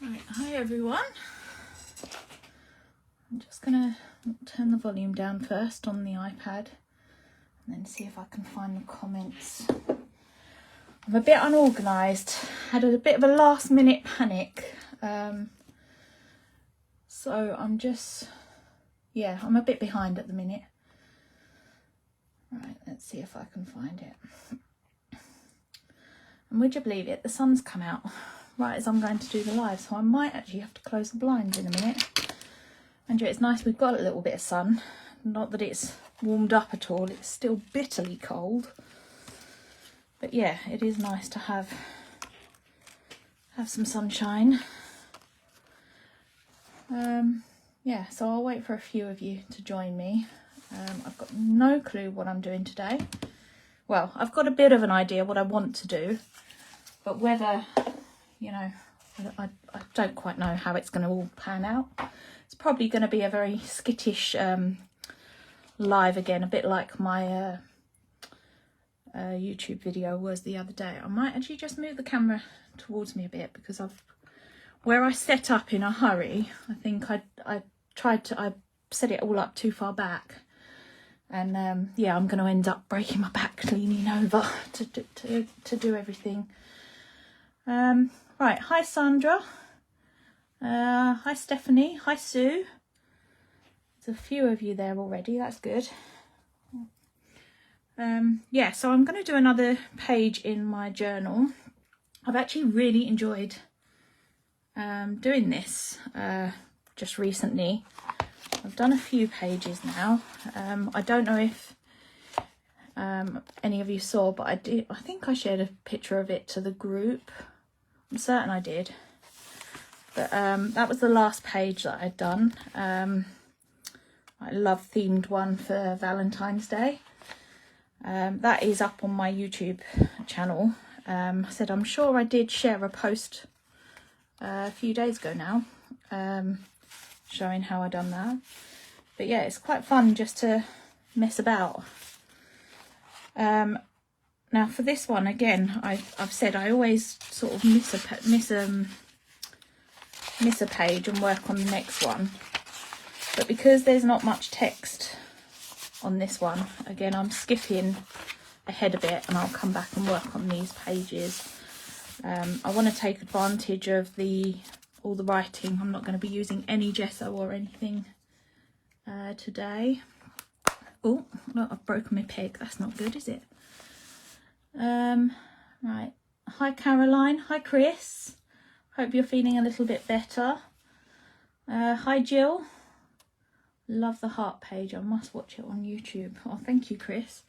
Right, hi everyone. I'm just gonna turn the volume down first on the iPad and then see if I can find the comments. I'm a bit unorganised, had a bit of a last minute panic, so I'm a bit behind at the minute. Right, let's see if I can find it. And would you believe it, the sun's come out right as I'm going to do the live, so I might actually have to close the blinds in a minute. And it's nice we've got a little bit of sun, not that it's warmed up at all, it's still bitterly cold, but yeah, it is nice to have some sunshine. Yeah, so I'll wait for a few of you to join me. I've got no clue what I'm doing today. Well, I've got a bit of an idea what I want to do, but whether, you know, I don't quite know how it's going to all pan out. It's probably going to be a very skittish live again, a bit like my YouTube video was the other day. I might actually just move the camera towards me a bit because where I set up in a hurry, I think I set it all up too far back. And yeah, I'm going to end up breaking my back leaning over to do everything. Right, hi Sandra. Hi Stephanie. Hi Sue. There's a few of you there already. That's good. Yeah, so I'm going to do another page in my journal. I've actually really enjoyed doing this just recently. I've done a few pages now. I don't know if any of you saw, but I think I shared a picture of it to the group. I'm certain I did. But that was the last page that I'd done. I love themed one for Valentine's Day. That is up on my YouTube channel. I said I'm sure I did share a post a few days ago now, showing how I done that. But yeah, it's quite fun just to mess about. Now for this one, again, I've said I always sort of miss a page and work on the next one. But because there's not much text on this one, again, I'm skipping ahead a bit and I'll come back and work on these pages. I want to take advantage of all the writing. I'm not going to be using any gesso or anything today. Oh, no, I've broken my peg. That's not good, is it? Right. Hi Caroline. Hi Chris. Hope you're feeling a little bit better. Hi Jill. Love the heart page. I must watch it on YouTube. Oh, thank you, Chris.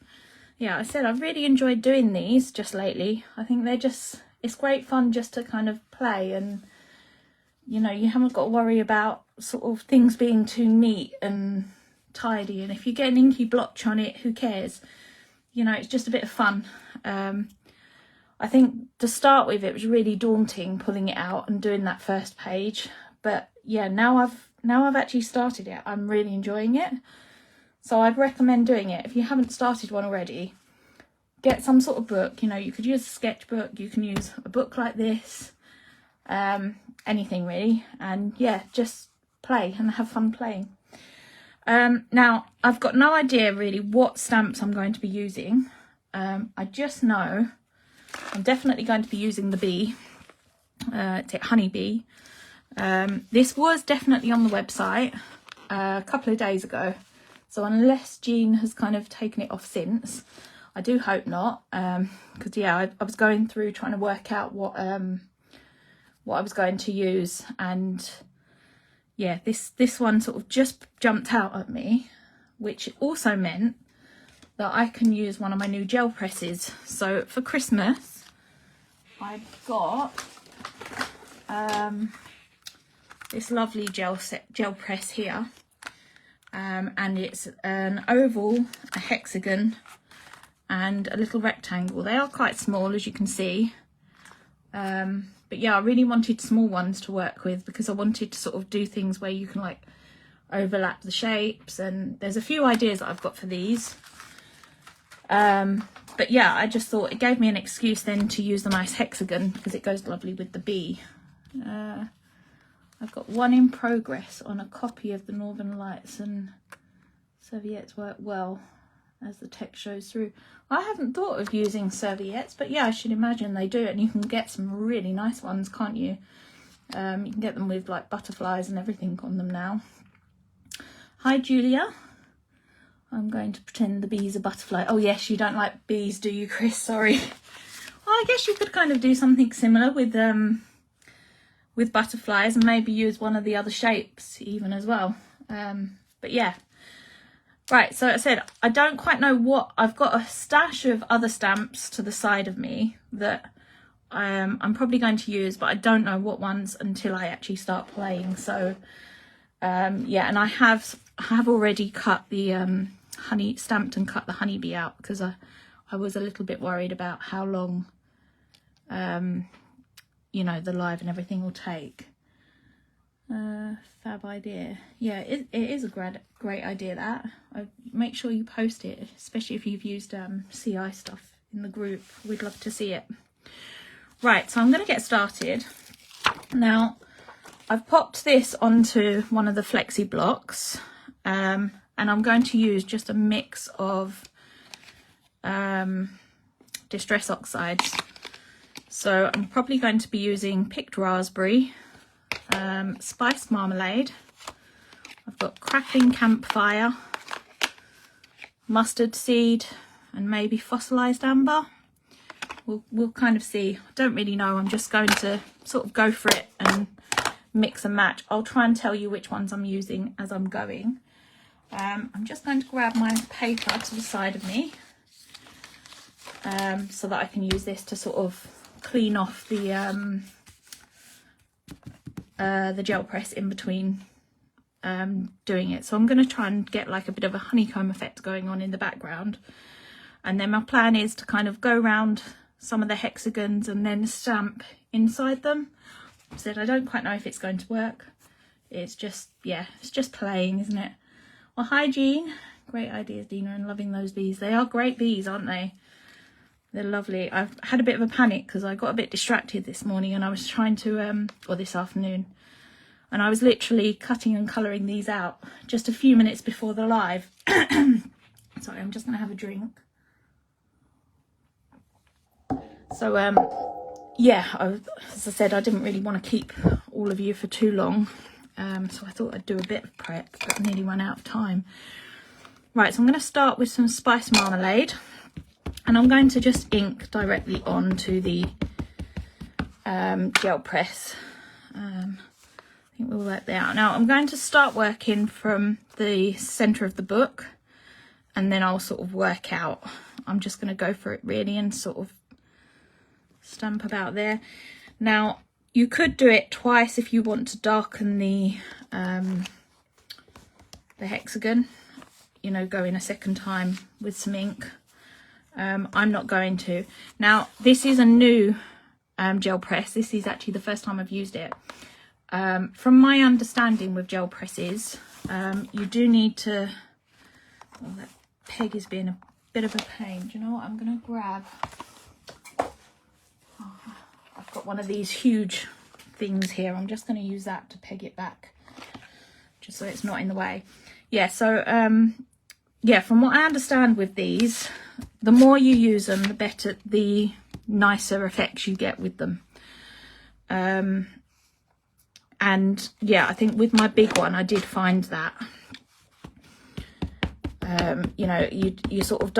Yeah, I said I've really enjoyed doing these just lately. I think it's great fun just to kind of play, and you know, you haven't got to worry about sort of things being too neat and tidy, and if you get an inky blotch on it, who cares? You know, it's just a bit of fun. I think to start with it was really daunting pulling it out and doing that first page, but yeah, now I've actually started it. I'm really enjoying it, so I'd recommend doing it. If you haven't started one already, get some sort of book. You know, you could use a sketchbook, you can use a book like this, anything really, and yeah, just play and have fun playing. Now I've got no idea really what stamps I'm going to be using. I just know I'm definitely going to be using the bee. It's a honeybee. This was definitely on the website a couple of days ago, so unless Jean has kind of taken it off since, I do hope not, because yeah, I was going through trying to work out what I was going to use, and yeah, this one sort of just jumped out at me, which also meant that I can use one of my new gel presses. So for Christmas I've got this lovely gel press here, and it's an oval, a hexagon and a little rectangle. They are quite small, as you can see, but yeah, I really wanted small ones to work with because I wanted to sort of do things where you can like overlap the shapes, and there's a few ideas that I've got for these. But yeah, I just thought it gave me an excuse then to use the nice hexagon because it goes lovely with the bee. I've got one in progress on a copy of the Northern Lights, and serviettes work well as the text shows through. I haven't thought of using serviettes, but yeah, I should imagine they do, and you can get some really nice ones, can't you? You can get them with like butterflies and everything on them now. Hi Julia. I'm going to pretend the bee's a butterfly. Oh yes, you don't like bees, do you, Chris? Sorry. Well, I guess you could kind of do something similar with butterflies, and maybe use one of the other shapes even as well. But yeah. Right, so I said, I don't quite know what, I've got a stash of other stamps to the side of me that I'm probably going to use, but I don't know what ones until I actually start playing. So yeah, and I have already cut the stamped and cut the honeybee out, because I was a little bit worried about how long you know, the live and everything will take. Fab idea. Yeah, it is a great idea, that. Make sure you post it, especially if you've used CI stuff in the group. We'd love to see it. Right, so I'm going to get started. Now, I've popped this onto one of the flexi blocks, and I'm going to use just a mix of distress oxides. So I'm probably going to be using picked raspberry, spiced marmalade, I've got crackling campfire, mustard seed, and maybe fossilized amber. We'll kind of see. I don't really know. I'm just going to sort of go for it and mix and match. I'll try and tell you which ones I'm using as I'm going. I'm just going to grab my paper to the side of me, so that I can use this to sort of clean off the gel press in between doing it. So I'm going to try and get like a bit of a honeycomb effect going on in the background, and then my plan is to kind of go around some of the hexagons and then stamp inside them. I said I don't quite know if it's going to work. It's just, yeah, it's just playing, isn't it? Well, hi Jean. Great ideas, Dina, and loving those bees. They are great bees, aren't they? They're lovely. I've had a bit of a panic because I got a bit distracted this morning, and I was trying to, or this afternoon, and I was literally cutting and colouring these out just a few minutes before the live. Sorry, I'm just going to have a drink. So, yeah, as I said, I didn't really want to keep all of you for too long, so I thought I'd do a bit of prep, but I nearly ran out of time. Right, so I'm going to start with some spiced marmalade. And I'm going to just ink directly onto the gel press. I think we'll work that out. Now I'm going to start working from the centre of the book, and then I'll sort of work out. I'm just going to go for it really and sort of stamp about there. Now you could do it twice if you want to darken the hexagon, you know, go in a second time with some ink. I'm not going to. Now this is a new gel press. This is actually the first time I've used it. From my understanding with gel presses, you do need to, well, that peg is being a bit of a pain. Do you know what I'm going to grab? Oh, I've got one of these huge things here. I'm just going to use that to peg it back, just so it's not in the way. Yeah, so yeah, from what I understand with these, the more you use them, the better, the nicer effects you get with them. And yeah, I think with my big one, I did find that, you know, you sort of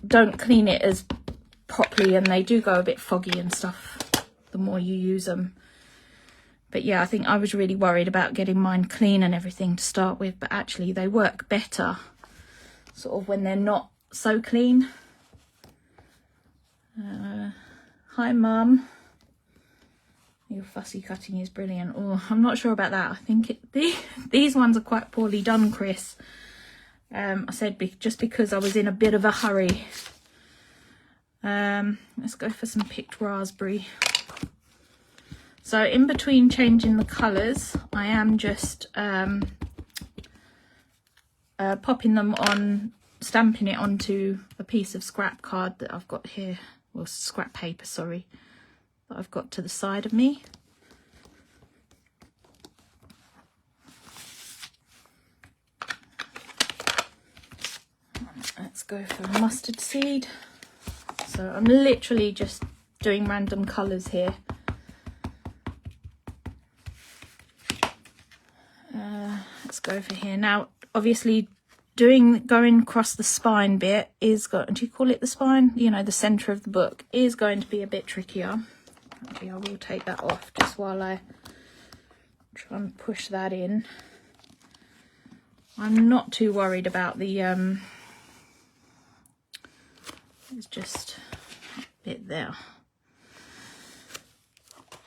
don't clean it as properly, and they do go a bit foggy and stuff the more you use them. But yeah, I think I was really worried about getting mine clean and everything to start with, but actually they work better sort of when they're not so clean. Hi Mum. Your fussy cutting is brilliant. Oh, I'm not sure about that. I think these ones are quite poorly done, Chris. I said just because I was in a bit of a hurry. Let's go for some picked raspberry. So in between changing the colours, I am just popping them on, stamping it onto a piece of scrap card that I've got here, or scrap paper, sorry, that I've got to the side of me. go for mustard seed. So I'm literally just doing random colours here. Let's go for here. Now, obviously, going across the spine bit is got. Do you call it the spine? You know, the centre of the book is going to be a bit trickier. Actually, I will take that off just while I try and push that in. I'm not too worried about the it's just a bit there.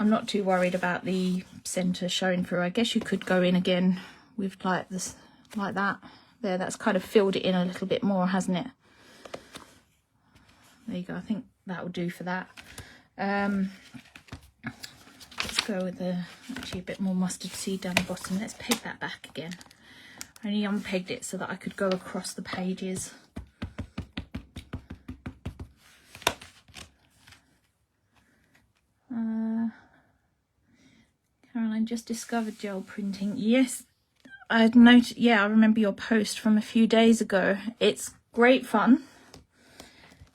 I'm not too worried about the centre showing through. I guess you could go in again with like this, like that. There, that's kind of filled it in a little bit more, hasn't it? There you go. I think that will do for that. Let's go with actually a bit more mustard seed down the bottom. Let's peg that back again. I only unpegged it so that I could go across the pages. Caroline, just discovered gel printing. Yes, I noticed. Yeah, I remember your post from a few days ago. It's great fun.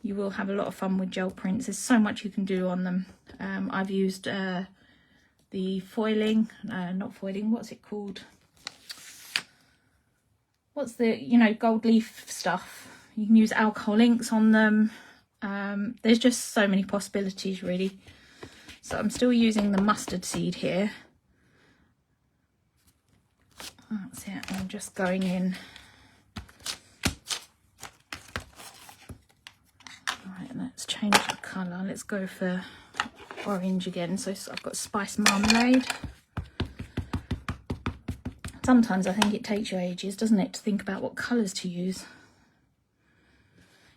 You will have a lot of fun with gel prints. There's so much you can do on them. I've used the foiling, not foiling, what's it called? What's the, you know, gold leaf stuff. You can use alcohol inks on them. There's just so many possibilities, really. So I'm still using the mustard seed here. That's it. I'm just going in. Right, let's change the colour. Let's go for orange again. So I've got spice marmalade. Sometimes I think it takes you ages, doesn't it, to think about what colours to use.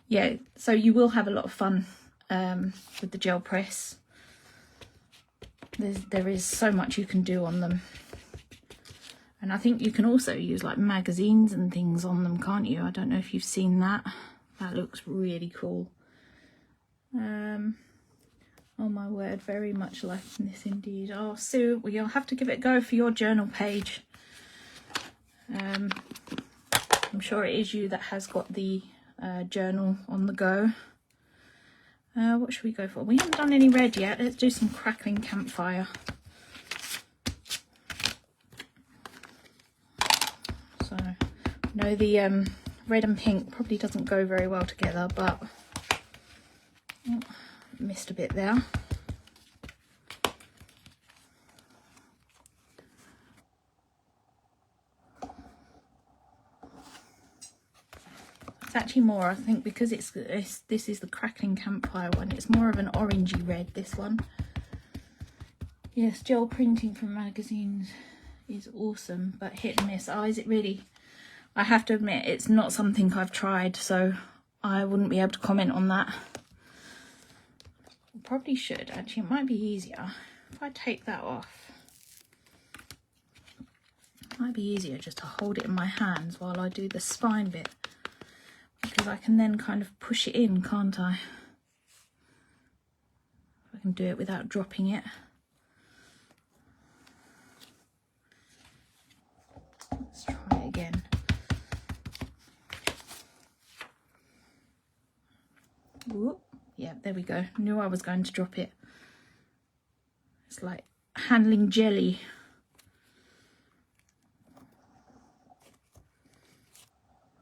Yeah, so you will have a lot of fun with the gel press. There is so much you can do on them. And I think you can also use like magazines and things on them, can't you? I don't know if you've seen that. That looks really cool. Oh my word, very much liking this indeed. Oh, Sue, well, you'll have to give it a go for your journal page. I'm sure it is you that has got the journal on the go. What should we go for? We haven't done any red yet. Let's do some crackling campfire. So, no, the red and pink probably doesn't go very well together, but oh, missed a bit there. It's actually more, I think, because this is the crackling campfire one. It's more of an orangey red, this one. Yes, gel printing from magazines is awesome, but hit and miss. Oh, is it really? I have to admit, it's not something I've tried, so I wouldn't be able to comment on that. Probably should, actually. It might be easier if I take that off. It might be easier just to hold it in my hands while I do the spine bit, because I can then kind of push it in, can't I? If I can do it without dropping it. Let's try it again. Whoop. Yeah, there we go. Knew I was going to drop it. It's like handling jelly.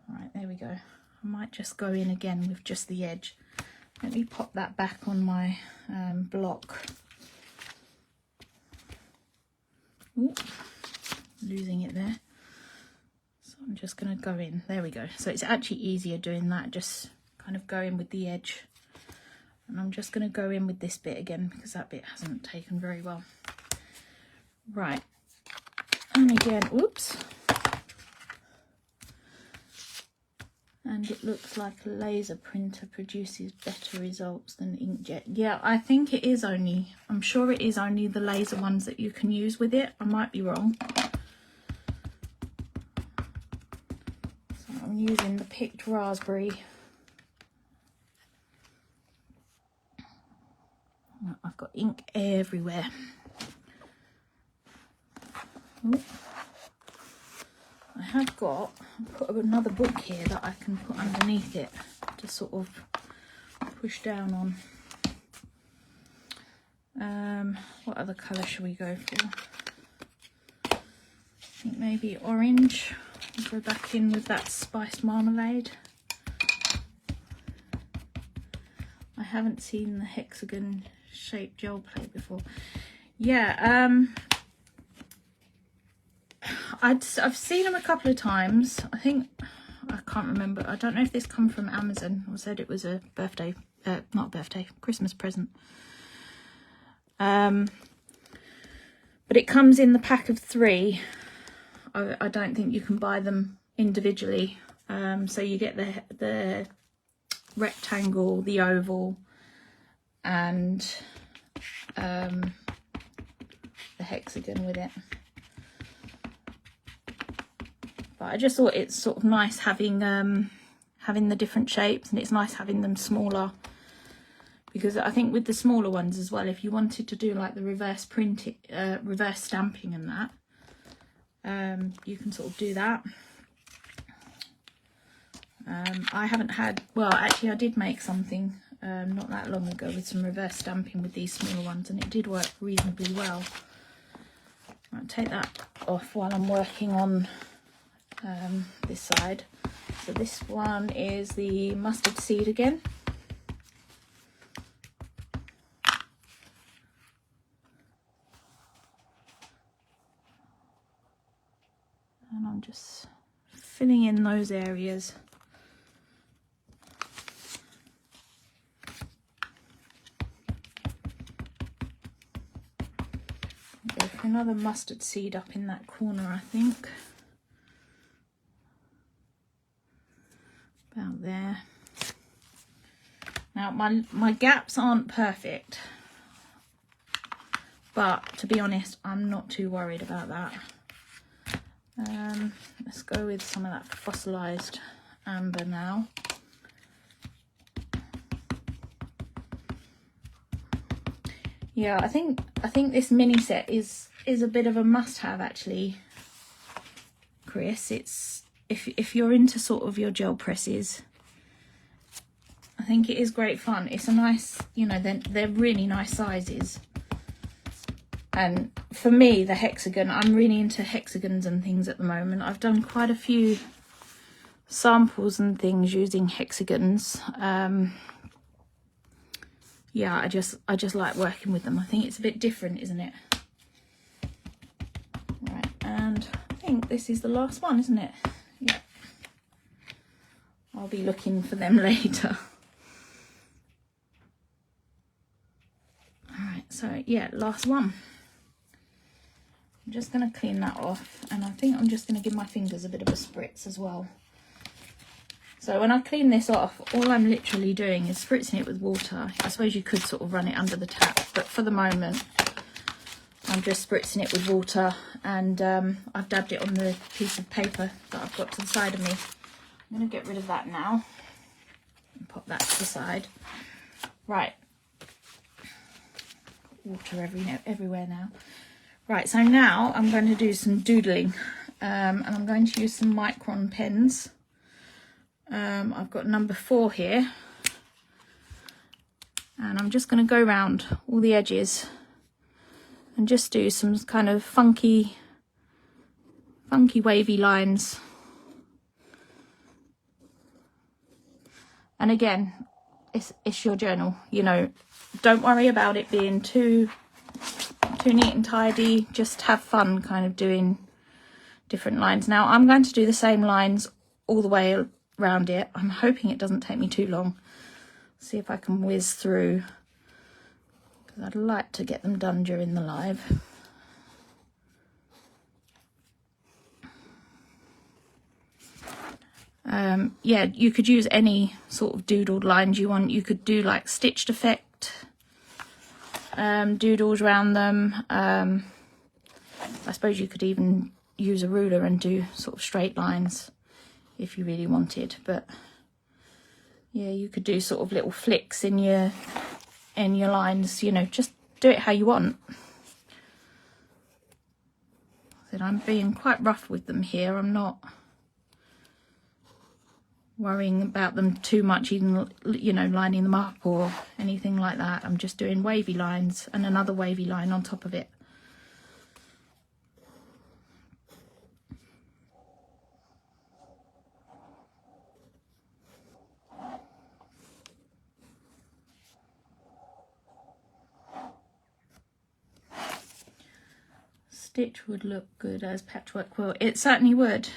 Right, there we go. I might just go in again with just the edge. Let me pop that back on my block. Ooh, losing it there. So I'm just going to go in. There we go. So it's actually easier doing that. Just kind of go in with the edge. And I'm just going to go in with this bit again because that bit hasn't taken very well. Right. And again, oops. And it looks like a laser printer produces better results than inkjet. Yeah, I think it is only, I'm sure it is only the laser ones that you can use with it. I might be wrong. So I'm using the picked raspberry. I've got ink everywhere. Ooh. I have got, I'll put another book here that I can put underneath it. to sort of push down on. What other colour should we go for? I think maybe orange. We'll go back in with that spiced marmalade. I haven't seen the hexagon shaped gel plate before. Yeah, I've seen them a couple of times. I think, I can't remember. I don't know if this come from Amazon or said it was a birthday, not birthday, Christmas present. But it comes in the pack of 3. I don't think you can buy them individually. So you get the rectangle, the oval, and the hexagon with it. But I just thought it's sort of nice having having the different shapes, and it's nice having them smaller, because I think with the smaller ones as well, if you wanted to do like the reverse printing, reverse stamping and that, you can sort of do that. I haven't had, well, actually I did make something not that long ago with some reverse stamping with these smaller ones, and it did work reasonably well. I'll take that off while I'm working on this side. So this one is the mustard seed again. And I'm just filling in those areas. Go for another mustard seed up in that corner, I think. About there. Now my gaps aren't perfect, but to be honest, I'm not too worried about that. Let's go with some of that fossilized amber now. Yeah, I think this mini set is a bit of a must-have actually, Chris. It's if you're into sort of your gel presses, I think it is great fun. It's a nice, you know, they're really nice sizes. And for me, the hexagon, I'm really into hexagons and things at the moment. I've done quite a few samples and things using hexagons. Yeah, I just like working with them. I think it's a bit different, isn't it? Right, and I think this is the last one, isn't it? Yeah. I'll be looking for them later. All right, so yeah, last one. I'm just going to clean that off, and I think I'm just going to give my fingers a bit of a spritz as well. So when I clean this off, all I'm literally doing is spritzing it with water. I suppose you could sort of run it under the tap, but for the moment I'm just spritzing it with water, and I've dabbed it on the piece of paper that I've got to the side of me. I'm going to get rid of that now and pop that to the side. Right, water everywhere now. Right, so now I'm going to do some doodling, and I'm going to use some micron pens. I've got number 4 here, and I'm just going to go around all the edges and just do some kind of funky wavy lines. And again, it's your journal, you know, don't worry about it being too neat and tidy. Just have fun kind of doing different lines. Now I'm going to do the same lines all the way around it. I'm hoping it doesn't take me too long. See if I can whiz through, because I'd like to get them done during the live. Yeah, you could use any sort of doodled lines you want. You could do like stitched effect doodles around them. I suppose you could even use a ruler and do sort of straight lines if you really wanted, but yeah, you could do sort of little flicks in your lines, you know, just do it how you want. So I'm being quite rough with them here. I'm not worrying about them too much, even, you know, lining them up or anything like that. I'm just doing wavy lines and another wavy line on top of it. Stitch would look good as patchwork quilt. It certainly would.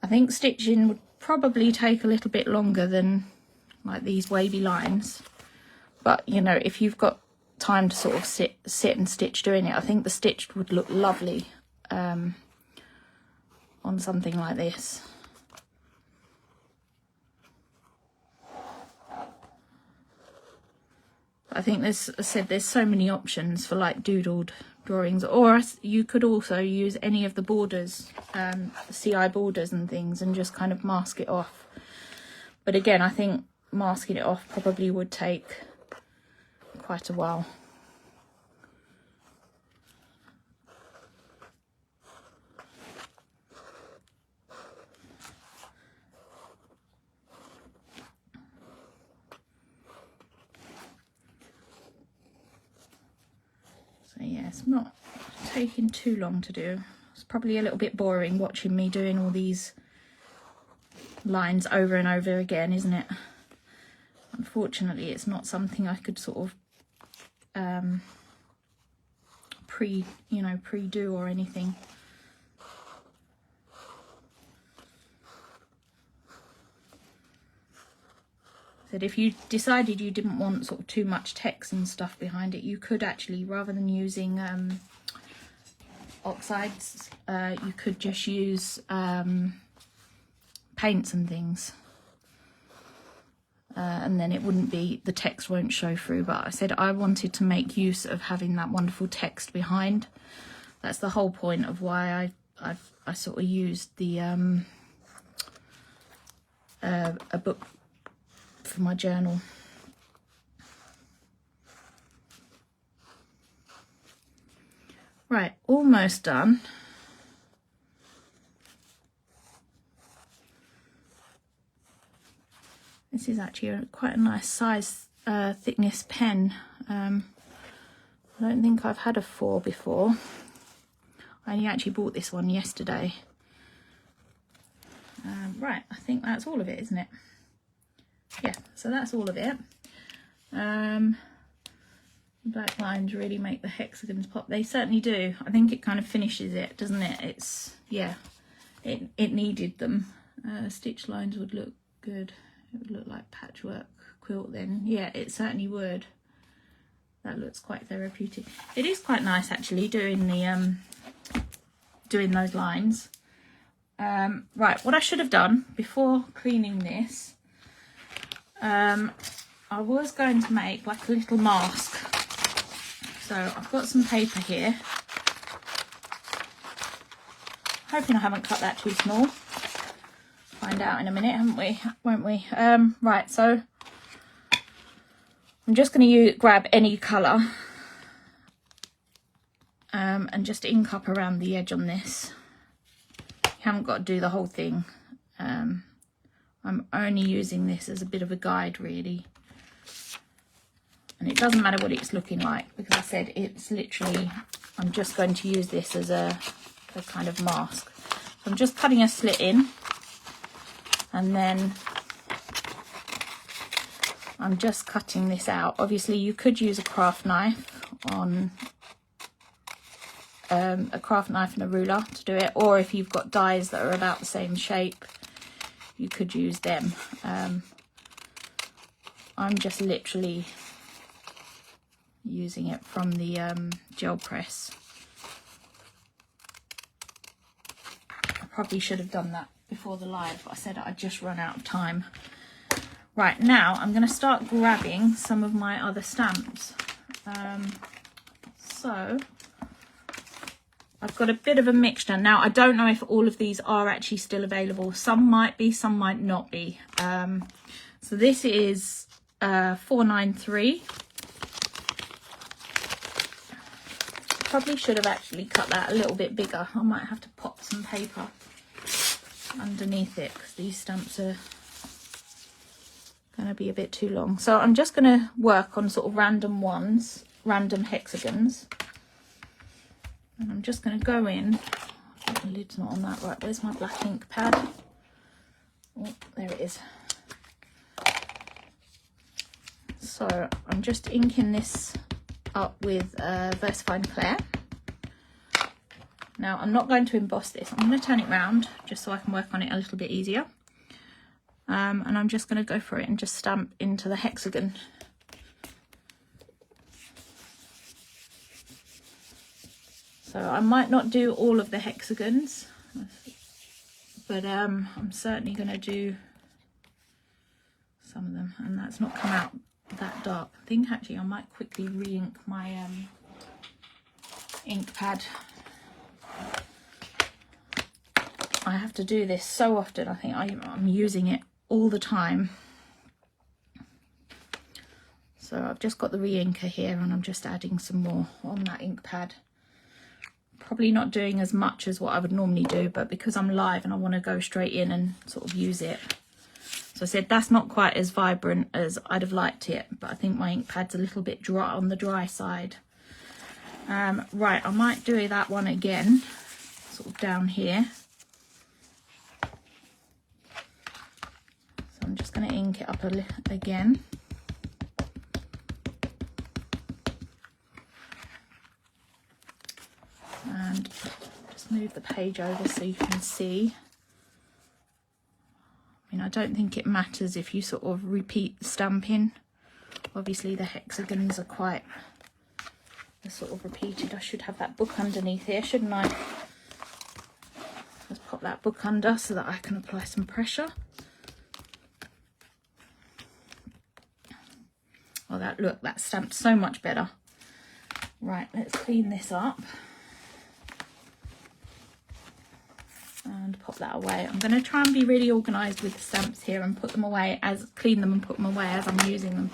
I think stitching would probably take a little bit longer than like these wavy lines, but you know, if you've got time to sort of sit and stitch doing it, I think the stitched would look lovely on something like this. I think there's, as I said, there's so many options for like doodled drawings, or you could also use any of the borders, the CI borders and things, and just kind of mask it off. But again, I think masking it off probably would take quite a while. So yeah, it's not taking too long to do. It's probably a little bit boring watching me doing all these lines over and over again, isn't it? Unfortunately, it's not something I could sort of pre-do or anything. That if you decided you didn't want sort of too much text and stuff behind it, you could actually, rather than using oxides, you could just use paints and things, and then it wouldn't be, the text won't show through. But I said I wanted to make use of having that wonderful text behind. That's the whole point of why I sort of used the a book for my journal. Right, almost done. This is actually quite a nice size thickness pen. I don't think I've had a 4 before. I only actually bought this one yesterday. Right, I think that's all of it, isn't it? Yeah, so that's all of it. Black lines really make the hexagons pop. They certainly do. I think it kind of finishes it, doesn't it? It's, yeah, it needed them. Stitch lines would look good. It would look like patchwork quilt then. Yeah, it certainly would. That looks quite therapeutic. It is quite nice actually doing the doing those lines. Right, what I should have done before cleaning this, I was going to make like a little mask. So I've got some paper here. Hoping I haven't cut that too small. Find out in a minute, haven't we? Won't we? Right, so I'm just going to grab any colour and just ink up around the edge on this. You haven't got to do the whole thing. I'm only using this as a bit of a guide really. And it doesn't matter what it's looking like, because I said it's literally, I'm just going to use this as a kind of mask. So I'm just cutting a slit in, and then I'm just cutting this out. Obviously you could use a craft knife on a craft knife and a ruler to do it, or if you've got dies that are about the same shape, you could use them. I'm just literally using it from the gel press. I probably should have done that before the live, but I said I'd just run out of time. Right, now I'm going to start grabbing some of my other stamps. So I've got a bit of a mixture. Now I don't know if all of these are actually still available. Some might be, some might not be. So this is 493. Probably should have actually cut that a little bit bigger. I might have to pop some paper. underneath it, because these stamps are going to be a bit too long. So I'm just going to work on sort of random hexagons. And I'm just going to go in. Oh, the lid's not on that. Right, where's my black ink pad? Oh, there it is. So I'm just inking this up with VersaFine Clair. Now I'm not going to emboss this. I'm going to turn it round just so I can work on it a little bit easier. And I'm just going to go for it and just stamp into the hexagon. So I might not do all of the hexagons, but I'm certainly going to do some of them. And that's not come out that dark. I think actually I might quickly re-ink my ink pad. I have to do this so often. I think I'm using it all the time. So I've just got the re-inker here and I'm just adding some more on that ink pad. Probably not doing as much as what I would normally do, but because I'm live and I want to go straight in and sort of use it. So I said that's not quite as vibrant as I'd have liked it, but I think my ink pad's a little bit dry on the dry side. Right, I might do that one again, sort of down here. So I'm just going to ink it up a little again. And just move the page over so you can see. I mean, I don't think it matters if you sort of repeat the stamping. Obviously the hexagons are quite sort of repeated. I should have that book underneath here, shouldn't I? Let's pop that book under so that I can apply some pressure. Oh, that stamped so much better. Right, let's clean this up and pop that away. I'm going to try and be really organised with the stamps here and put them away, clean them and put them away as I'm using them.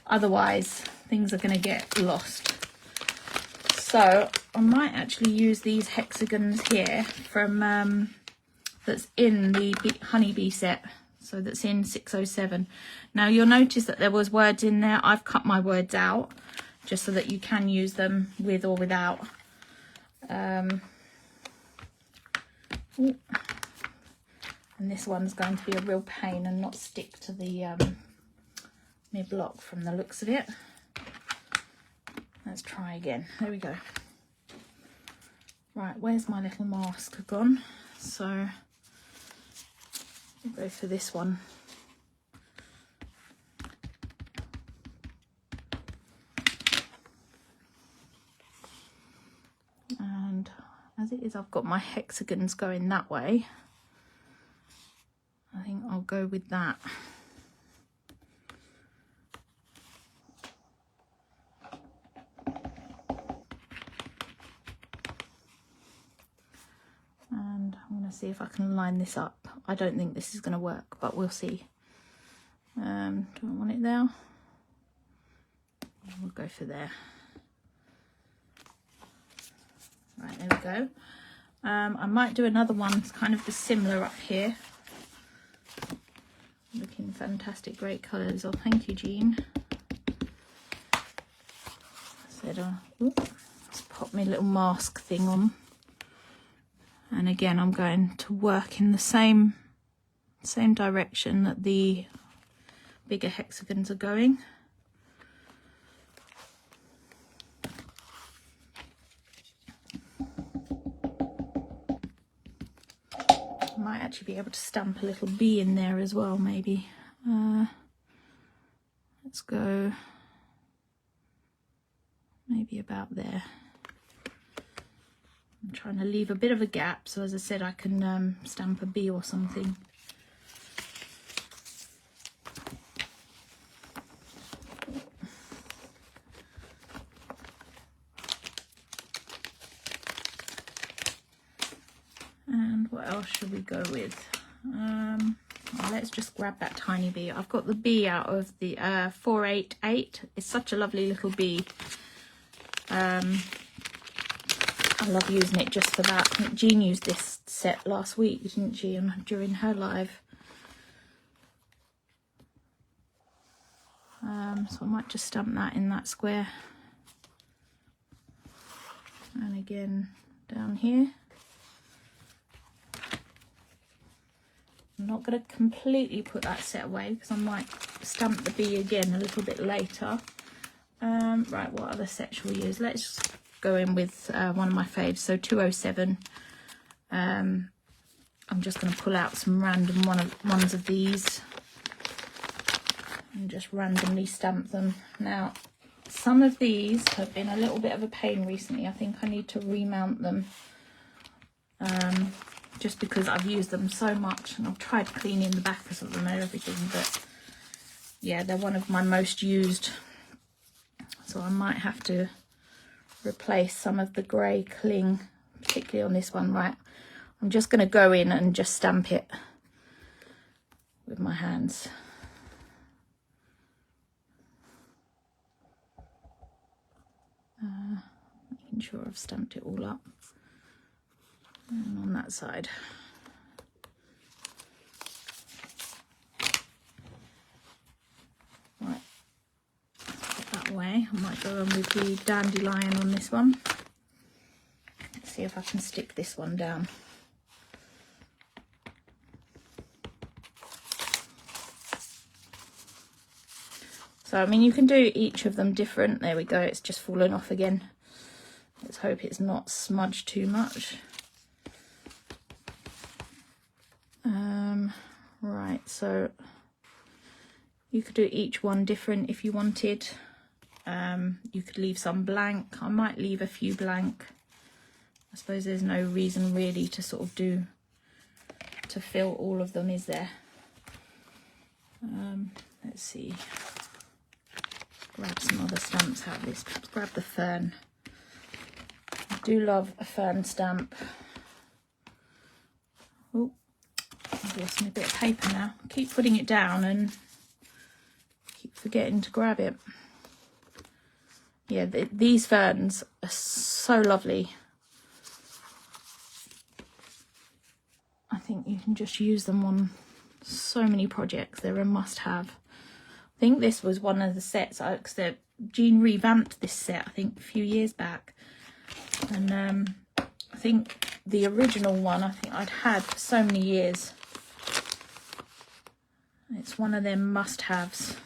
Otherwise, things are going to get lost. So I might actually use these hexagons here from that's in the honeybee set. So that's in 607. Now you'll notice that there was words in there. I've cut my words out just so that you can use them with or without. And this one's going to be a real pain and not stick to the mid-block from the looks of it. Let's try again. There we go. Right, where's my little mask gone? So I'll go for this one. And as it is, I've got my hexagons going that way. I think I'll go with that. And I'm going to see if I can line this up. I don't think this is going to work, but we'll see. Do I want it there? We'll go for there. Right, there we go. I might do another one kind of similar up here. Looking fantastic, great colours. Oh, thank you, Jean. Let's pop my little mask thing on. And again, I'm going to work in the same direction that the bigger hexagons are going. I might actually be able to stamp a little bee in there as well, maybe. Let's go maybe about there. I'm trying to leave a bit of a gap, so as I said, I can stamp a bee or something. And what else should we go with? Let's just grab that tiny bee. I've got the bee out of the 488. It's such a lovely little bee. I I love using it just for that. I think Jean used this set last week, didn't she, during her live. So I might just stamp that in that square. And again down here. I'm not going to completely put that set away because I might stamp the bee again a little bit later. Right, what other set shall we use? Let's go in with one of my faves, so 207. I'm just going to pull out some random ones of these and just randomly stamp them. Now, some of these have been a little bit of a pain recently. I think I need to remount them. Just because I've used them so much, and I've tried cleaning the backers of them and everything, but yeah, they're one of my most used, so I might have to replace some of the grey cling, particularly on this one. Right, I'm just going to go in and just stamp it with my hands. Making sure I've stamped it all up. And on that side. Right, put that away. I might go on with the dandelion on this one. Let's see if I can stick this one down. So, I mean, you can do each of them different. There we go, it's just fallen off again. Let's hope it's not smudged too much. Right, so you could do each one different if you wanted. You could leave some blank. I might leave a few blank. I suppose there's no reason really to sort of to fill all of them, is there? Let's see. Grab some other stamps out of this. Perhaps grab the fern. I do love a fern stamp. Oh, I've lost my bit of paper now. Keep putting it down and keep forgetting to grab it. Yeah, these ferns are so lovely. I think you can just use them on so many projects. They're a must-have. I think this was one of the sets, because Jean revamped this set, I think, a few years back. And I think the original one, I think I'd had for so many years. It's one of them must-haves.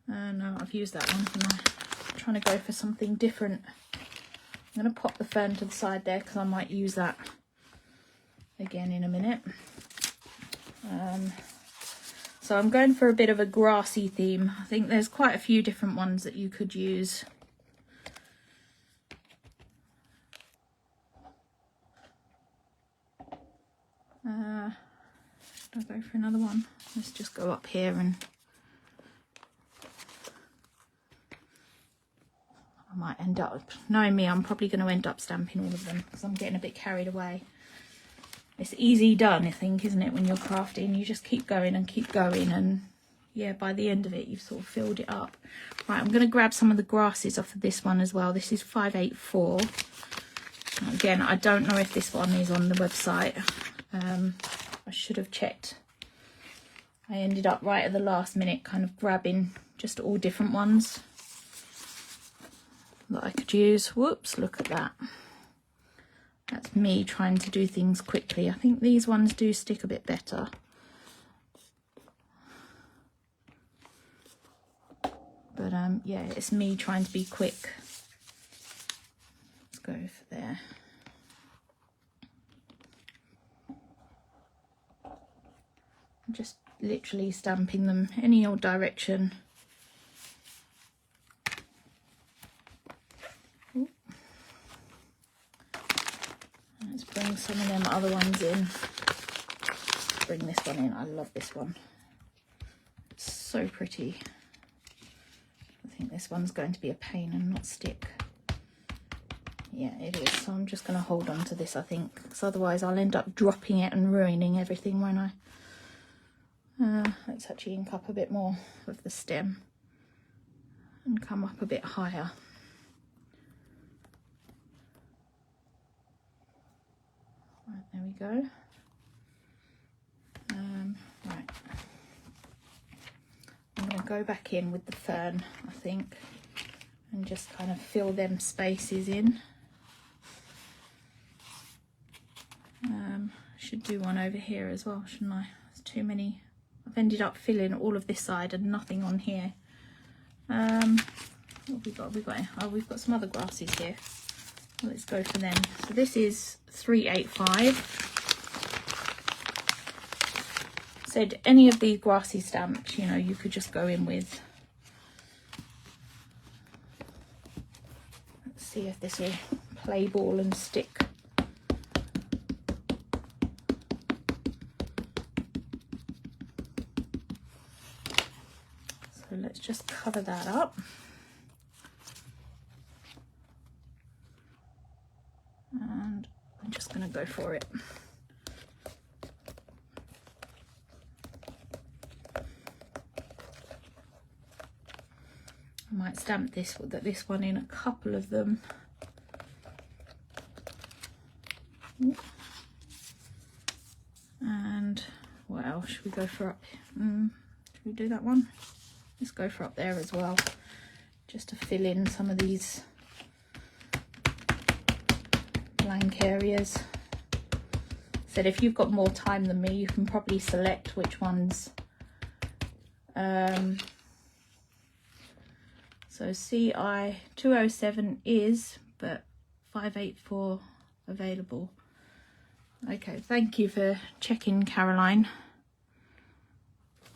No, I've used that one. I'm trying to go for something different. I'm going to pop the fern to the side there because I might use that again in a minute. So I'm going for a bit of a grassy theme. I think there's quite a few different ones that you could use. Should I go for another one? Let's just go up here and I might end up, knowing me, I'm probably going to end up stamping all of them because I'm getting a bit carried away. It's easy done, I think, isn't it, when you're crafting? You just keep going and yeah, by the end of it, you've sort of filled it up. Right, I'm going to grab some of the grasses off of this one as well. This is 584. Again, I don't know if this one is on the website. I should have checked. I ended up right at the last minute kind of grabbing just all different ones that I could use. Whoops, look at that. That's me trying to do things quickly. I think these ones do stick a bit better. But yeah, it's me trying to be quick. Let's go for there. I'm just literally stamping them any old direction. Ooh. Let's bring some of them other ones in. Bring this one in. I love this one. It's so pretty. I think this one's going to be a pain and not stick. Yeah, it is. So I'm just going to hold on to this, I think, because otherwise I'll end up dropping it and ruining everything, won't I? Let's actually ink up a bit more of the stem and come up a bit higher. There we go. Right. I'm going to go back in with the fern, I think, and just kind of fill them spaces in. Should do one over here as well, shouldn't I? There's too many. I've ended up filling all of this side and nothing on here. What have we got? Oh, we've got some other grasses here. Well, let's go for them. So this is 385. Said any of these grassy stamps, you know, you could just go in with. Let's see if this will play ball and stick. So let's just cover that up. And I'm just going to go for it. I might stamp this one in a couple of them. And what else should we go for up? Should we do that one? Let's go for up there as well, just to fill in some of these blank areas. Said if you've got more time than me, you can probably select which ones. So CI 207 is, but 584 available. Okay, thank you for checking, Caroline.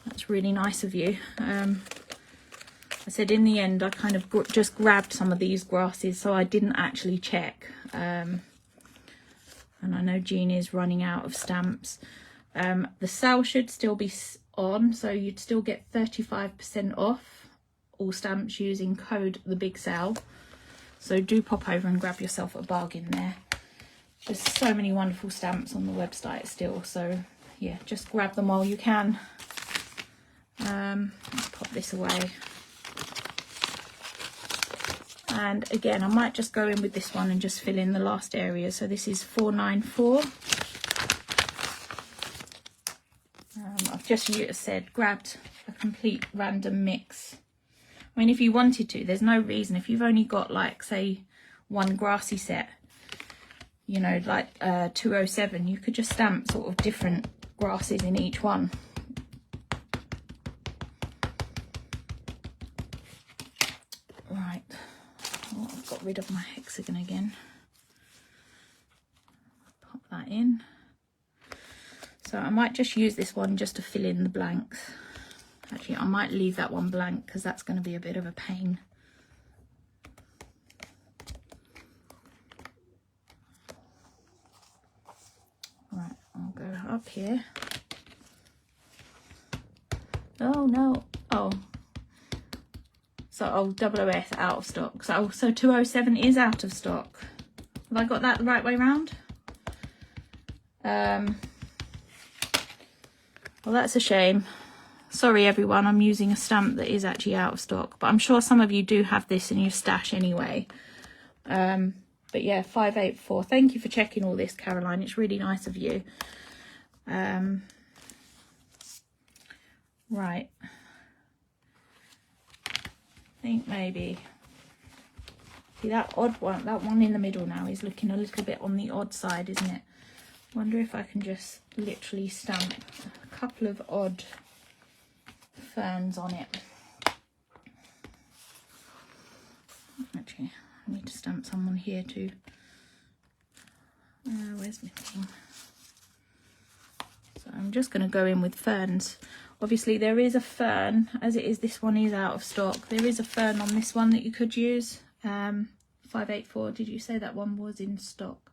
That's really nice of you. I said in the end I kind of just grabbed some of these grasses, so I didn't actually check. And I know Jean is running out of stamps. The sale should still be on, so you'd still get 35% off all stamps using code the big sale. So do pop over and grab yourself a bargain there. There's so many wonderful stamps on the website still, so yeah, just grab them while you can. Let's pop this away. And again, I might just go in with this one and just fill in the last area. So this is 494. I've just grabbed a complete random mix. I mean, if you wanted to, there's no reason. If you've only got, like, say, one grassy set, you know, like 207, you could just stamp sort of different grasses in each one. Right. Oh, I've got rid of my hexagon again. Pop that in. So I might just use this one just to fill in the blanks. Actually, I might leave that one blank because that's going to be a bit of a pain. Right, I'll go up here. Oh no, oh. So, WOS out of stock. So 207 is out of stock. Have I got that the right way round? Well, that's a shame. Sorry everyone, I'm using a stamp that is actually out of stock, but I'm sure some of you do have this in your stash anyway. But yeah, 584. Thank you for checking all this, Caroline. It's really nice of you. Right. I think maybe, see that odd one, that one in the middle now is looking a little bit on the odd side, isn't it? Wonder if I can just literally stamp a couple of odd ferns on it. Actually, I need to stamp someone here too. Where's my thing? So I'm just going to go in with ferns. Obviously there is a fern, as it is this one is out of stock. There is a fern on this one that you could use. 584, did you say that one was in stock?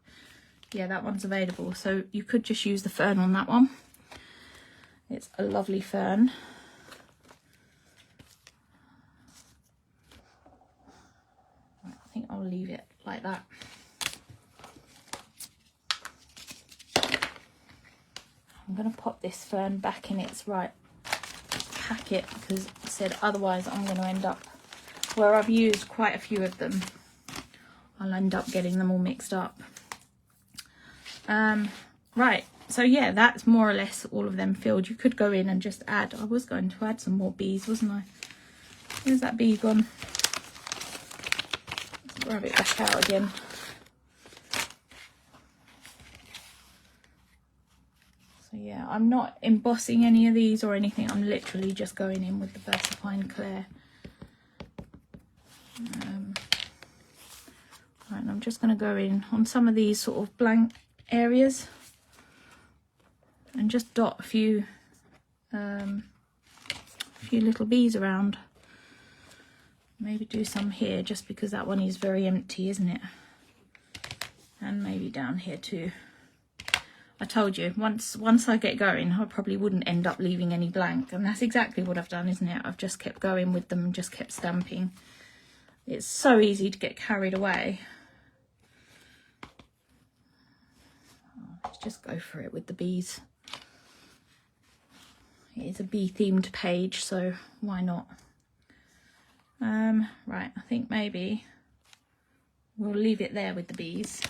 Yeah, that one's available. So you could just use the fern on that one. It's a lovely fern. Right, I think I'll leave it like that. I'm going to pop this fern back in its right packet because I said otherwise I'm going to end up where I've used quite a few of them. I'll end up getting them all mixed up. I Right, so yeah, that's more or less all of them filled. You could go in and just add, I was going to add some more bees, wasn't I? Where's that bee gone? Let's grab it back out again. So yeah, I'm not embossing any of these or anything. I'm literally just going in with the VersaFine Clair. Right, and I'm just going to go in on some of these sort of blank areas and just dot a few little bees around. Maybe do some here just because that one is very empty, isn't it? And maybe down here too. I told you, once I get going, I probably wouldn't end up leaving any blank, and that's exactly what I've done, isn't it? I've just kept going with them and just kept stamping. It's so easy to get carried away. Let's just go for it with the bees. It is a bee themed page, so why not? Right, I think maybe we'll leave it there with the bees.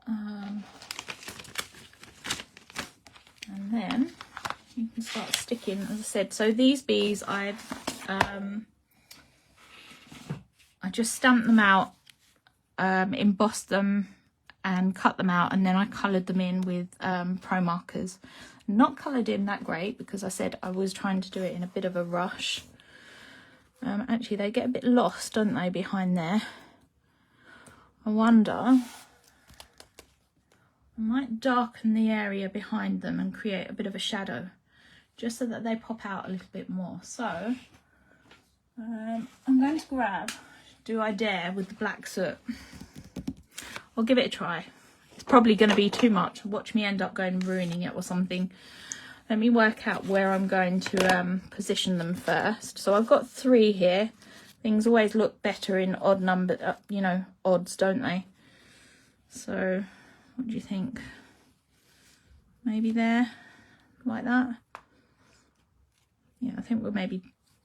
And then you can start sticking, as I said. So these bees, I just stamped them out, embossed them and cut them out, and then I coloured them in with pro markers. Not coloured in that great because I said I was trying to do it in a bit of a rush. Actually, they get a bit lost, don't they, behind there? I wonder, I might darken the area behind them and create a bit of a shadow, just so that they pop out a little bit more. So I'm going to grab Do I Dare with the black soot. I'll give it a try. It's probably going to be too much. Watch me end up going and ruining it or something. Let me work out where I'm going to position them first. So I've got 3 here. Things always look better in odd number, you know, odds, don't they? So what do you think? Maybe there, like that. Yeah, I think we'll maybe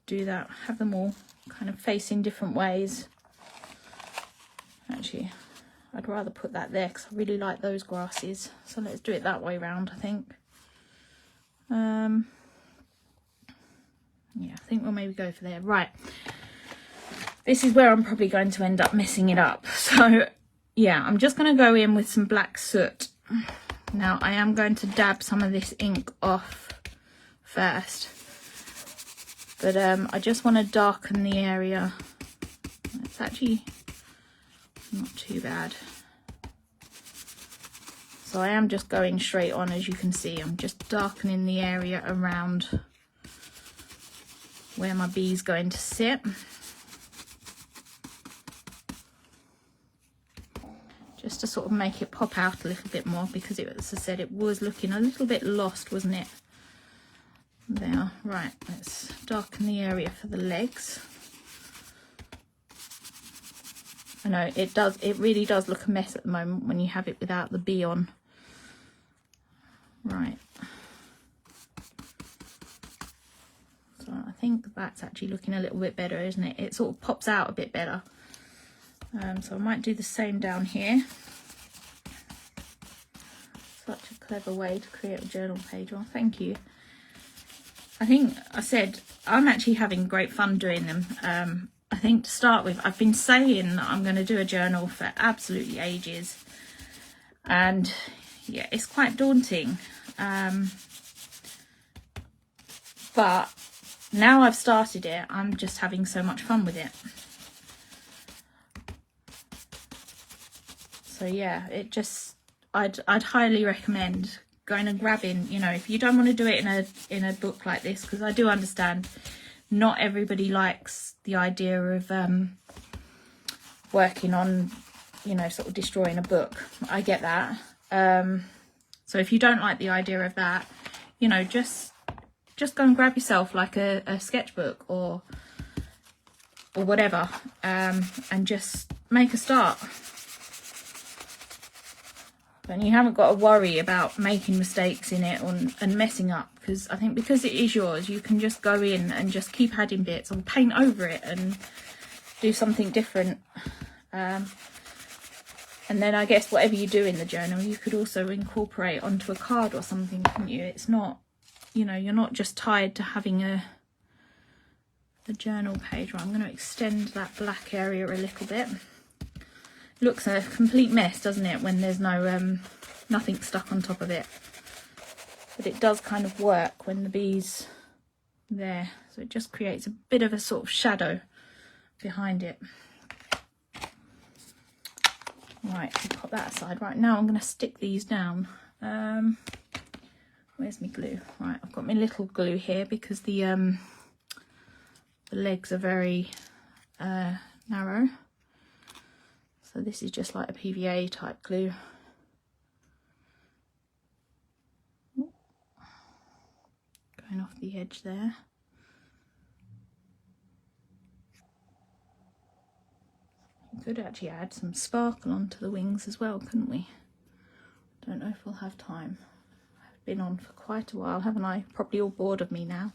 do that. Have them all kind of facing different ways. Actually, I'd rather put that there because I really like those grasses. So let's do it that way round, I think. Yeah, I think we'll maybe go for there. Right. This is where I'm probably going to end up messing it up. So yeah, I'm just going to go in with some black soot. Now I am going to dab some of this ink off first. But I just want to darken the area. It's actually not too bad. So I am just going straight on, as you can see. I'm just darkening the area around where my bee's going to sit. Just to sort of make it pop out a little bit more, because it, as I said, it was looking a little bit lost, wasn't it? There. Right, let's darken the area for the legs. I know it really does look a mess at the moment when you have it without the bee on. Right. So I think that's actually looking a little bit better, isn't it? It sort of pops out a bit better. So I might do the same down here. Such a clever way to create a journal page. Well, thank you. I think I said I'm actually having great fun doing them. I think to start with, I've been saying that I'm going to do a journal for absolutely ages. And yeah, it's quite daunting. But now I've started it, I'm just having so much fun with it. So yeah, it just, I'd highly recommend going and grabbing, you know, if you don't want to do it in a book like this, because I do understand not everybody likes the idea of working on, you know, sort of destroying a book. I get that. So if you don't like the idea of that, you know, just go and grab yourself like a sketchbook or whatever, and just make a start. And you haven't got to worry about making mistakes in it and messing up, because I think because it is yours, you can just go in and just keep adding bits or paint over it and do something different. And then I guess whatever you do in the journal, you could also incorporate onto a card or something, couldn't you? It's not, you know, you're not just tied to having a journal page. Right, I'm going to extend that black area a little bit. It looks a complete mess, doesn't it, when there's no nothing stuck on top of it. But it does kind of work when the bee's there. So it just creates a bit of a sort of shadow behind it. Right, I'll put that aside. Right, now I'm going to stick these down. Where's my glue? Right, I've got my little glue here because the legs are very narrow. So this is just like a PVA type glue. Going off the edge there. We could actually add some sparkle onto the wings as well, couldn't we? Don't know if we'll have time. I've been on for quite a while, haven't I? Probably all bored of me now.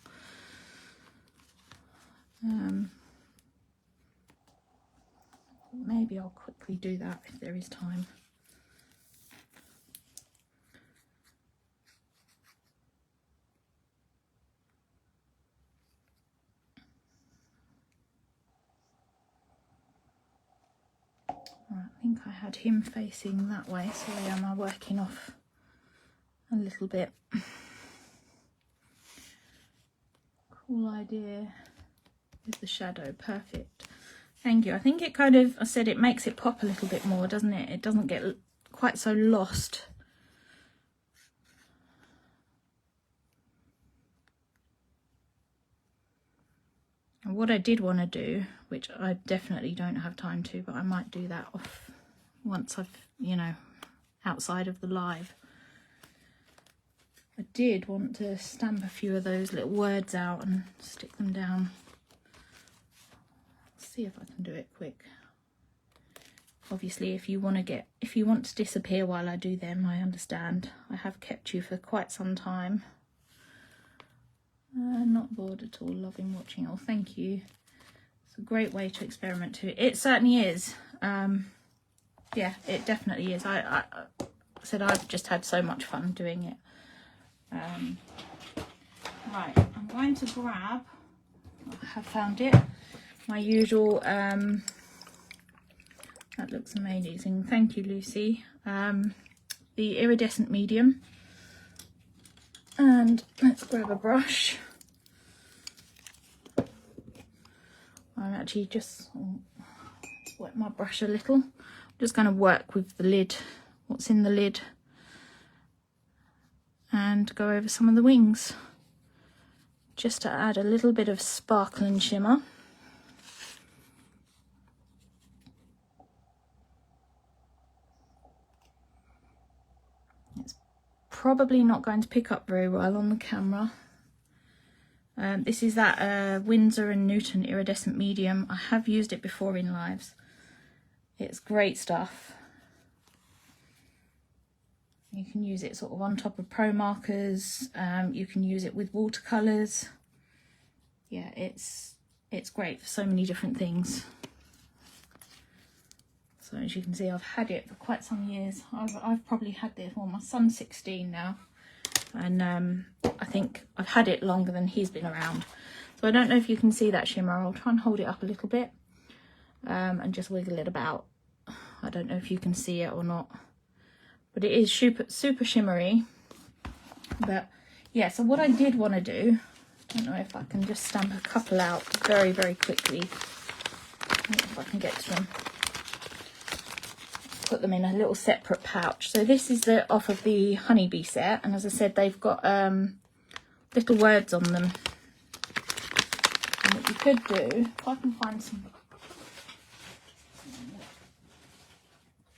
Maybe I'll quickly do that if there is time. Right, I think I had him facing that way, so am I working off a little bit. Cool idea with the shadow, perfect. Thank you. I think it kind of, I said it makes it pop a little bit more, doesn't it? It doesn't get quite so lost. And what I did want to do, which I definitely don't have time to, but I might do that off once I've, you know, outside of the live. I did want to stamp a few of those little words out and stick them down. Let's see if I can do it quick. Obviously, if you want to disappear while I do them, I understand. I have kept you for quite some time. Not bored at all, loving watching all. Thank you. It's a great way to experiment too. It certainly is. Yeah, it definitely is. I said I've just had so much fun doing it. Right, I'm going to grab, I have found it, my usual, that looks amazing. Thank you, Lucy. The iridescent medium. And let's grab a brush. I'm actually just, let's wet my brush a little. I'm just going to work with the lid, what's in the lid, and go over some of the wings, just to add a little bit of sparkle and shimmer. It's probably not going to pick up very well on the camera. This is that Winsor & Newton iridescent medium. I have used it before in lives. It's great stuff. You can use it sort of on top of pro markers. You can use it with watercolours. Yeah, it's great for so many different things. So as you can see, I've had it for quite some years. I've probably had this, well, my son's 16 now. And I think I've had it longer than he's been around. So I don't know if you can see that shimmer. I'll try and hold it up a little bit and just wiggle it about. I don't know if you can see it or not, but it is super shimmery. But yeah, so what I did want to do, I don't know if I can just stamp a couple out very quickly. If I can get to them. Put them in a little separate pouch. So this is off of the honeybee set, and as I said, they've got little words on them. And what you could do, if I can find some.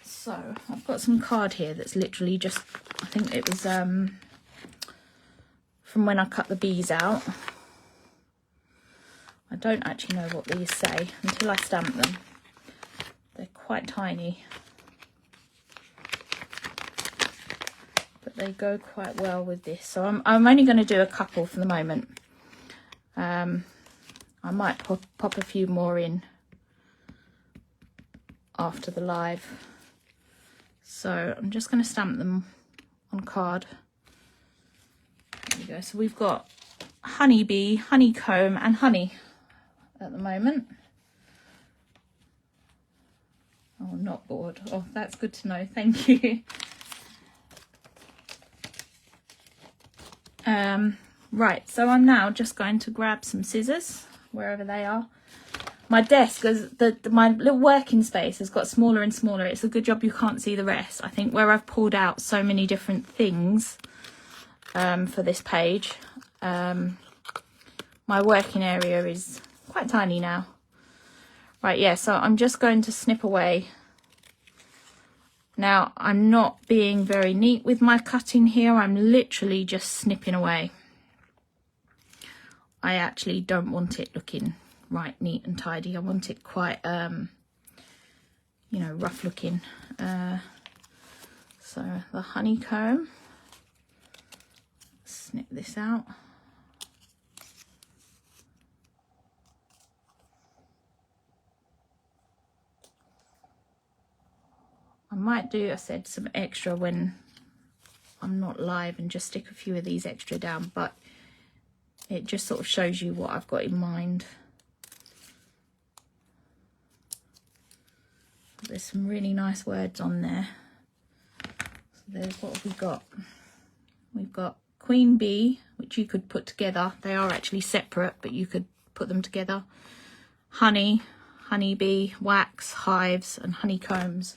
So I've got some card here that's literally just, I think it was from when I cut the bees out. I don't actually know what these say until I stamp them. They're quite tiny, but they go quite well with this. So I'm only going to do a couple for the moment. I might pop a few more in after the live. So I'm just going to stamp them on card. There we go. So we've got honeybee, honeycomb and honey at the moment. Oh, not bored. Oh, that's good to know. Thank you. Right, so I'm now just going to grab some scissors, wherever they are. My desk, my little working space has got smaller and smaller. It's a good job you can't see the rest. I think where I've pulled out so many different things for this page, my working area is quite tiny now. Right, yeah, so I'm just going to snip away. Now, I'm not being very neat with my cutting here. I'm literally just snipping away. I actually don't want it looking right neat and tidy. I want it quite, you know, rough looking. So the honeycomb, snip this out. I might do, I said, some extra when I'm not live and just stick a few of these extra down, but it just sort of shows you what I've got in mind. There's some really nice words on there. So there's what have we got? We've got queen bee, which you could put together. They are actually separate, but you could put them together. Honey, honeybee, wax, hives, and honeycombs.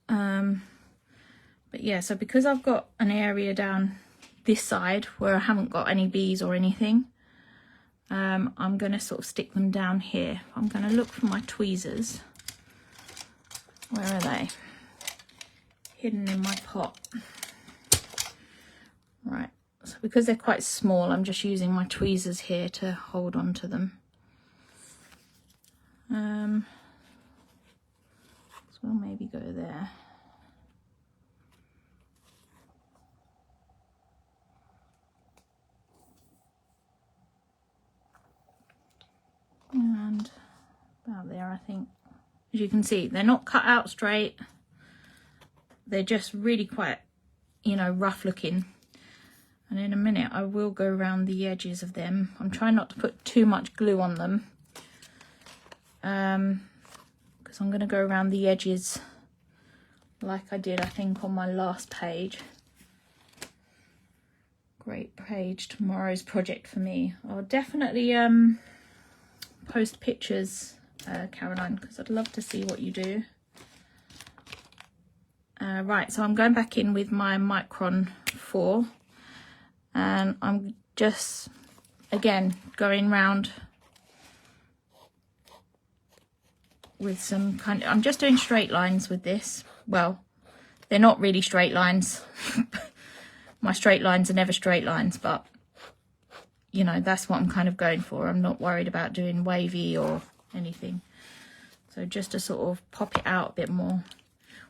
But yeah, so because I've got an area down this side where I haven't got any bees or anything, I'm going to sort of stick them down here. I'm going to look for my tweezers. Where are they? Hidden in my pot. Right, so because they're quite small, I'm just using my tweezers here to hold on to them. So we'll maybe go there. And about there, I think. As you can see, they're not cut out straight. They're just really quite, you know, rough looking. And in a minute, I will go around the edges of them. I'm trying not to put too much glue on them. Because I'm going to go around the edges like I did, I think, on my last page. Great page, tomorrow's project for me. I'll definitely post pictures, Caroline, because I'd love to see what you do. Right, so I'm going back in with my Micron 4 and I'm just, again, going round with some kind of, I'm just doing straight lines with this. Well, they're not really straight lines. My straight lines are never straight lines, but you know, that's what I'm kind of going for. I'm not worried about doing wavy or anything. So just to sort of pop it out a bit more.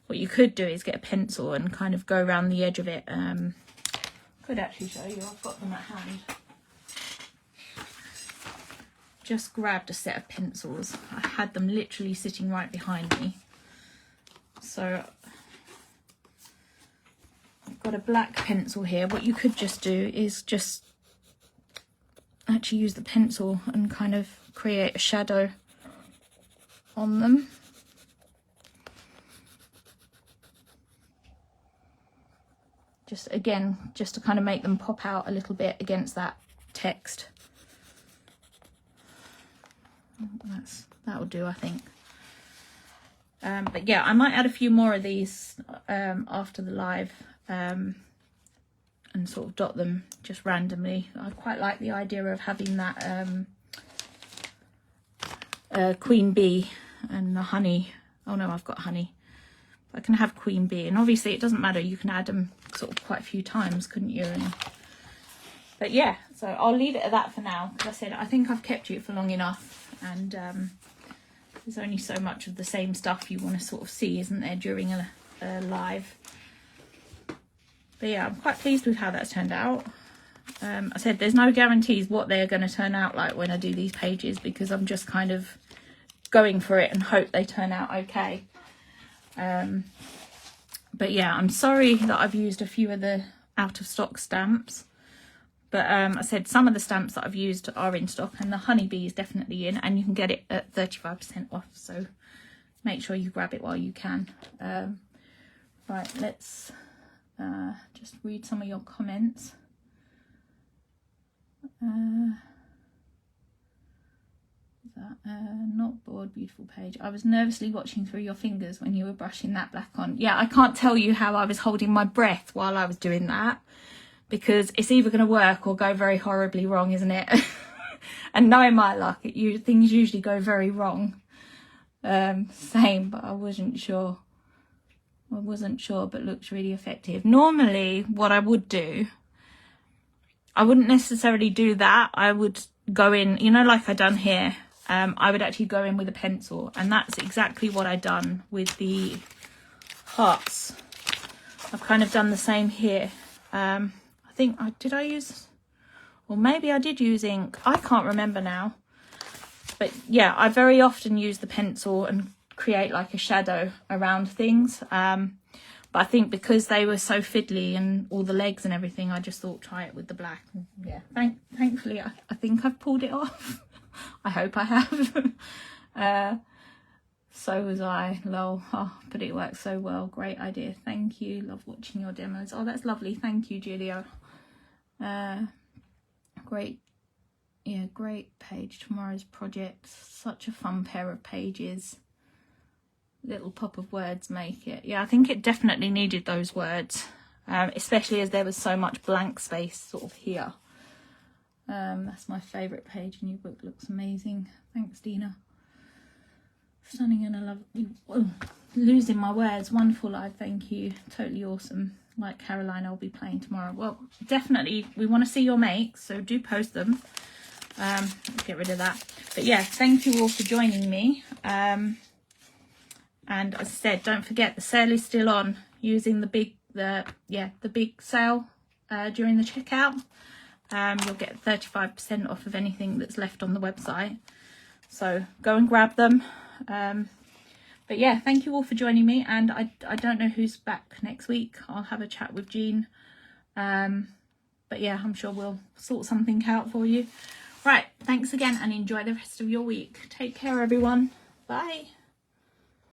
What you could do is get a pencil and kind of go around the edge of it. Could actually show you, I've got them at hand. Just grabbed a set of pencils. I had them literally sitting right behind me. So I've got a black pencil here. What you could just do is just actually use the pencil and kind of create a shadow on them. Just again, just to kind of make them pop out a little bit against that text. That'll do, I think. But yeah, I might add a few more of these after the live and sort of dot them just randomly. I quite like the idea of having that queen bee and the honey. Oh no, I've got honey. I can have queen bee, and obviously it doesn't matter, you can add them sort of quite a few times, couldn't you? But yeah, so I'll leave it at that for now, because I said I think I've kept you for long enough, and there's only so much of the same stuff you want to sort of see, isn't there, during a live. But yeah, I'm quite pleased with how that's turned out. I said there's no guarantees what they're going to turn out like when I do these pages, because I'm just kind of going for it and hope they turn out okay. But yeah, I'm sorry that I've used a few of the out of stock stamps. But I said some of the stamps that I've used are in stock, and the honeybee is definitely in, and you can get it at 35% off. So make sure you grab it while you can. Right, let's just read some of your comments. Not bored, beautiful page. I was nervously watching through your fingers when you were brushing that black on. Yeah, I can't tell you how I was holding my breath while I was doing that, because it's either going to work or go very horribly wrong, isn't it? And knowing my luck, things usually go very wrong. Same, but I wasn't sure, but looks really effective. Normally what I would do, I wouldn't necessarily do that. I would go in, you know, like I done here. I would actually go in with a pencil, and that's exactly what I done with the hearts. I've kind of done the same here. I think did I use, or maybe I did use ink. I can't remember now. But yeah, I very often use the pencil and create like a shadow around things. But I think because they were so fiddly and all the legs and everything, I just thought try it with the black. And yeah, thankfully I think I've pulled it off. I hope I have. So was I, lol. Oh, but it works so well. Great idea. Thank you. Love watching your demos. Oh, that's lovely. Thank you, Julia. Great. Yeah, great page. Tomorrow's project. Such a fun pair of pages. Little pop of words make it. Yeah, I think it definitely needed those words, especially as there was so much blank space sort of here. That's my favourite page in your book. Looks amazing. Thanks, Dina. Stunning, and I love you. Oh, losing my words. Wonderful live. Thank you. Totally awesome. Like Caroline, I'll be playing tomorrow. Well, definitely we want to see your makes, so do post them. Get rid of that. But yeah, thank you all for joining me. And as I said, don't forget the sale is still on, using the big sale during the checkout. You'll get 35% off of anything that's left on the website, so go and grab them. But yeah, thank you all for joining me, and I don't know who's back next week. I'll have a chat with Jean, but yeah, I'm sure we'll sort something out for you. Right, thanks again, and enjoy the rest of your week. Take care, everyone. Bye.